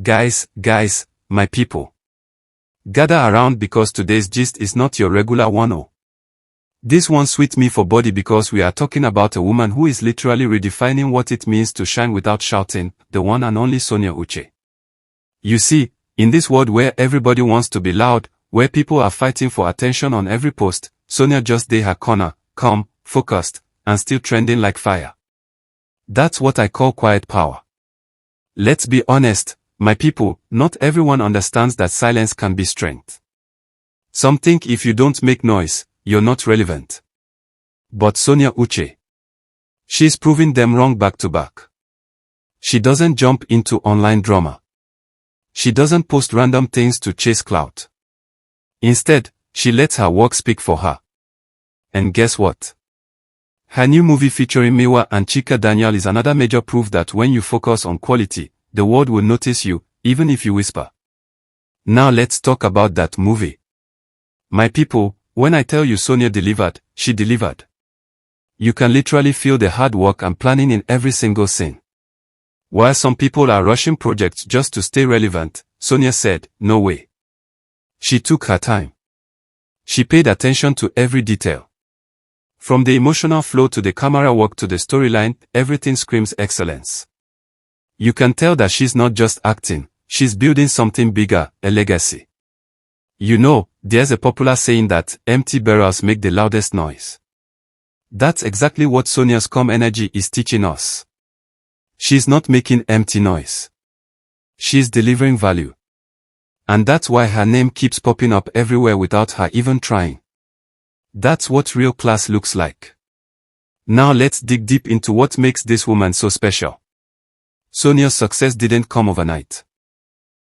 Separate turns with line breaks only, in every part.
Guys, my people. Gather around because today's gist is not your regular one. This one sweet me for body because we are talking about a woman who is literally redefining what it means to shine without shouting, the one and only Sonia Uch. You see, in this world where everybody wants to be loud, where people are fighting for attention on every post, Sonia just stay her corner, calm, focused, and still trending like fire. That's what I call quiet power. Let's be honest, my people, not everyone understands that silence can be strength. Some think if you don't make noise, you're not relevant. But Sonia Uch, she's proving them wrong back to back. She doesn't jump into online drama. She doesn't post random things to chase clout. Instead, she lets her work speak for her. And guess what? Her new movie featuring Miwa and Chika Daniel is another major proof that when you focus on quality, the world will notice you, even if you whisper. Now let's talk about that movie. My people, when I tell you Sonia delivered, she delivered. You can literally feel the hard work and planning in every single scene. While some people are rushing projects just to stay relevant, Sonia said, no way. She took her time. She paid attention to every detail. From the emotional flow to the camera work to the storyline, everything screams excellence. You can tell that she's not just acting, she's building something bigger, a legacy. You know, there's a popular saying that empty barrels make the loudest noise. That's exactly what Sonia's calm energy is teaching us. She's not making empty noise. She's delivering value. And that's why her name keeps popping up everywhere without her even trying. That's what real class looks like. Now let's dig deep into what makes this woman so special. Sonia's success didn't come overnight.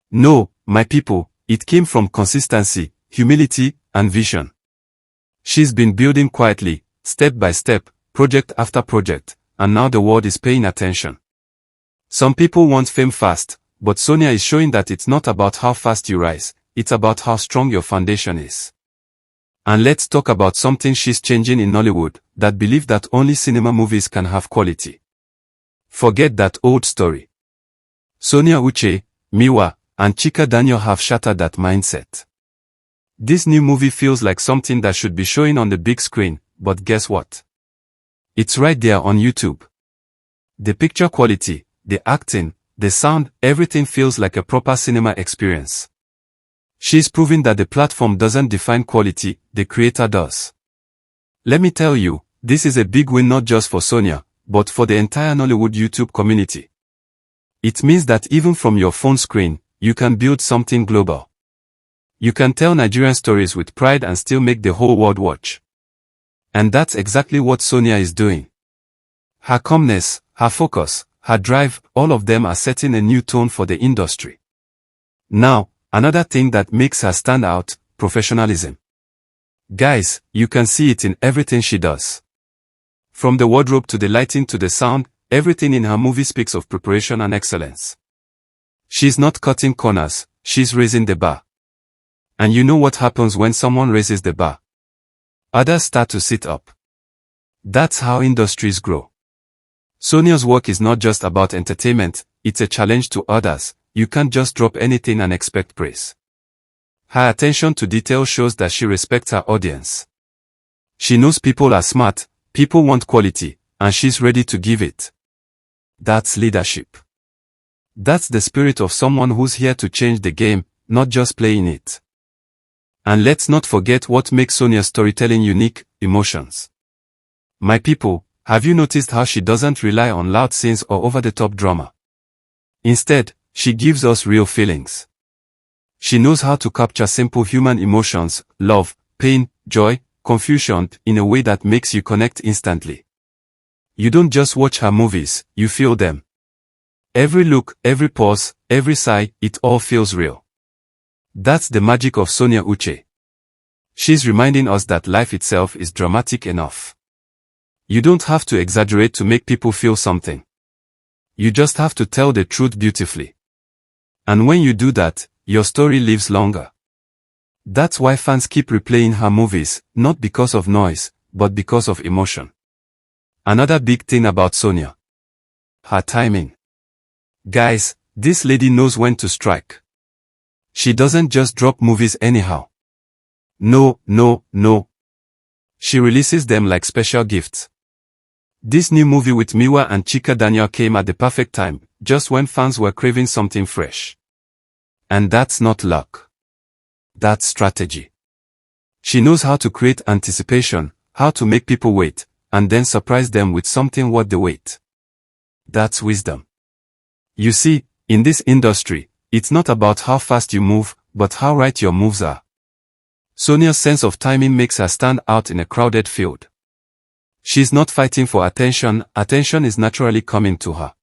No, my people, it came from consistency, humility, and vision. She's been building quietly, step by step, project after project, and now the world is paying attention. Some people want fame fast, but Sonia is showing that it's not about how fast you rise, it's about how strong your foundation is. And let's talk about something she's changing in Nollywood, that belief that only cinema movies can have quality. Forget that old story. Sonia Uch, Miwa, and Chika Daniel have shattered that mindset. This new movie feels like something that should be showing on the big screen, but guess what? It's right there on YouTube. The picture quality, the acting, the sound, everything feels like a proper cinema experience. She's proving that the platform doesn't define quality, the creator does. Let me tell you, this is a big win not just for Sonia, but for the entire Nollywood YouTube community. It means that even from your phone screen, you can build something global. You can tell Nigerian stories with pride and still make the whole world watch. And that's exactly what Sonia is doing. Her calmness, her focus, her drive, all of them are setting a new tone for the industry. Now, another thing that makes her stand out, professionalism. Guys, you can see it in everything she does. From the wardrobe to the lighting to the sound, everything in her movie speaks of preparation and excellence. She's not cutting corners, she's raising the bar. And you know what happens when someone raises the bar? Others start to sit up. That's how industries grow. Sonia's work is not just about entertainment, it's a challenge to others. You can't just drop anything and expect praise. Her attention to detail shows that she respects her audience. She knows people are smart, people want quality, and she's ready to give it. That's leadership. That's the spirit of someone who's here to change the game, not just playing it. And let's not forget what makes Sonia's storytelling unique, emotions. My people, have you noticed how she doesn't rely on loud scenes or over-the-top drama? Instead, she gives us real feelings. She knows how to capture simple human emotions, love, pain, joy, confusion, in a way that makes you connect instantly. You don't just watch her movies, you feel them. Every look, every pause, every sigh, it all feels real. That's the magic of Sonia Uch. She's reminding us that life itself is dramatic enough. You don't have to exaggerate to make people feel something. You just have to tell the truth beautifully. And when you do that, your story lives longer. That's why fans keep replaying her movies, not because of noise, but because of emotion. Another big thing about Sonia. Her timing. Guys, This lady knows when to strike. She doesn't just drop movies anyhow. No, no, no. She releases them like special gifts. This new movie with Miwa and Chika Daniel came at the perfect time, just when fans were craving something fresh. And that's not luck. That's strategy. She knows how to create anticipation, how to make people wait, and then surprise them with something worth the wait. That's wisdom. You see, in this industry, it's not about how fast you move, but how right your moves are. Sonia's sense of timing makes her stand out in a crowded field. She's not fighting for attention, attention is naturally coming to her.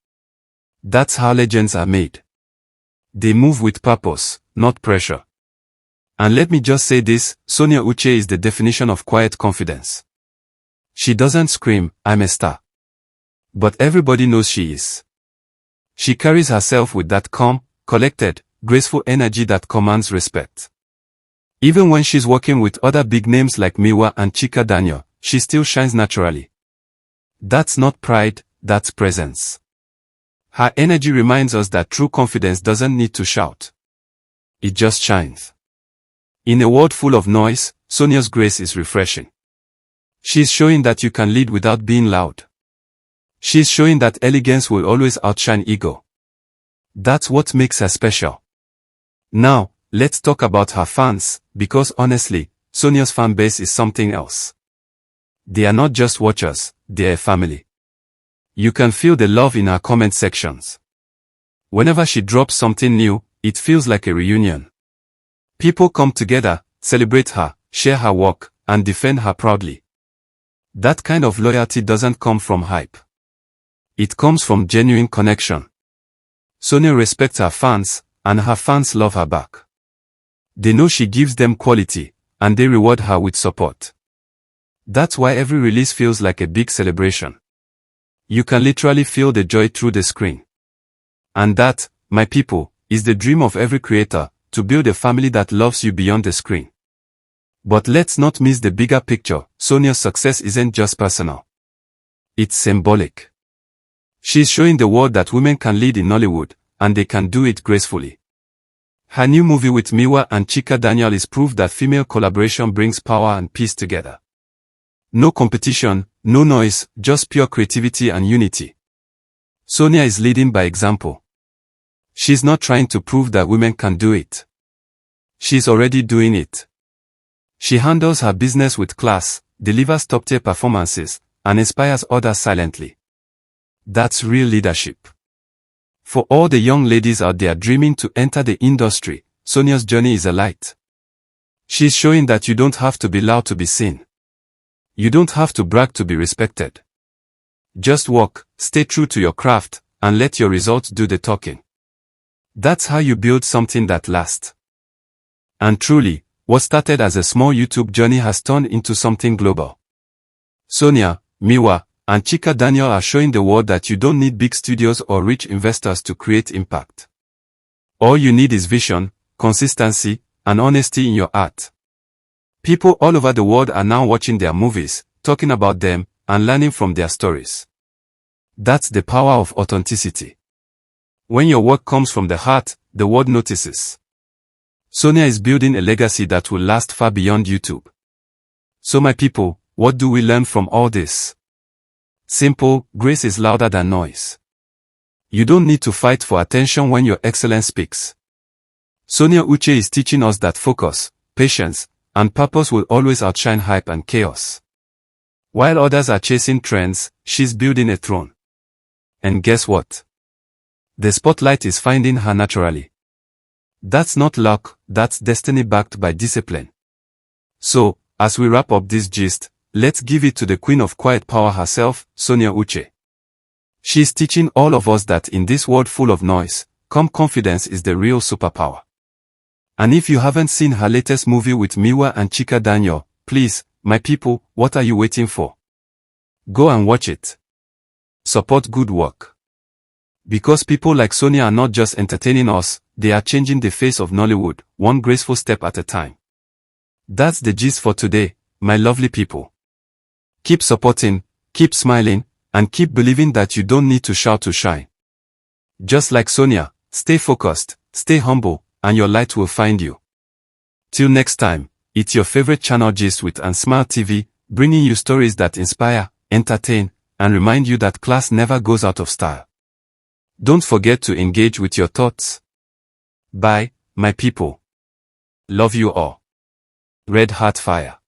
That's how legends are made. They move with purpose, not pressure. And let me just say this, Sonia Uch is the definition of quiet confidence. She doesn't scream, "I'm a star." But everybody knows she is. She carries herself with that calm, collected, graceful energy that commands respect. Even when she's working with other big names like Miwa and Chika Daniel, she still shines naturally. That's not pride, that's presence. Her energy reminds us that true confidence doesn't need to shout. It just shines. In a world full of noise, Sonia's grace is refreshing. She's showing that you can lead without being loud. She's showing that elegance will always outshine ego. That's what makes her special. Now, let's talk about her fans, because honestly, Sonia's fan base is something else. They are not just watchers, they're a family. You can feel the love in her comment sections. Whenever she drops something new, it feels like a reunion. People come together, celebrate her, share her work, and defend her proudly. That kind of loyalty doesn't come from hype. It comes from genuine connection. Sonia respects her fans, and her fans love her back. They know she gives them quality, and they reward her with support. That's why every release feels like a big celebration. You can literally feel the joy through the screen. And that, my people, is the dream of every creator, to build a family that loves you beyond the screen. But let's not miss the bigger picture. Sonia's success isn't just personal. It's symbolic. She's showing the world that women can lead in Nollywood, and they can do it gracefully. Her new movie with Miwa and Chika Daniel is proof that female collaboration brings power and peace together. No competition, no noise, just pure creativity and unity. Sonia is leading by example. She's not trying to prove that women can do it. She's already doing it. She handles her business with class, delivers top-tier performances, and inspires others silently. That's real leadership. For all the young ladies out there dreaming to enter the industry, Sonia's journey is a light. She's showing that you don't have to be loud to be seen. You don't have to brag to be respected. Just work, stay true to your craft, and let your results do the talking. That's how you build something that lasts. And truly, what started as a small YouTube journey has turned into something global. Sonia, Miwa, and Chika Daniel are showing the world that you don't need big studios or rich investors to create impact. All you need is vision, consistency, and honesty in your art. People all over the world are now watching their movies, talking about them, and learning from their stories. That's the power of authenticity. When your work comes from the heart, the world notices. Sonia is building a legacy that will last far beyond YouTube. So my people, what do we learn from all this? Simple, grace is louder than noise. You don't need to fight for attention when your excellence speaks. Sonia Uch is teaching us that focus, patience, and purpose will always outshine hype and chaos. While others are chasing trends, she's building a throne. And guess what? The spotlight is finding her naturally. That's not luck, that's destiny backed by discipline. So, as we wrap up this gist, let's give it to the queen of quiet power herself, Sonia Uch. She's teaching all of us that in this world full of noise, calm confidence is the real superpower. And if you haven't seen her latest movie with Miwa and Chika Daniel, please, my people, what are you waiting for? Go and watch it. Support good work. Because people like Sonia are not just entertaining us, they are changing the face of Nollywood, one graceful step at a time. That's the gist for today, my lovely people. Keep supporting, keep smiling, and keep believing that you don't need to shout to shine. Just like Sonia, Stay focused, stay humble, and your light will find you. Till next time, it's your favorite channel Gist with and Smile TV, bringing you stories that inspire, entertain, and remind you that class never goes out of style. Don't forget to engage with your thoughts. Bye, my people. Love you all. Red Heart Fire.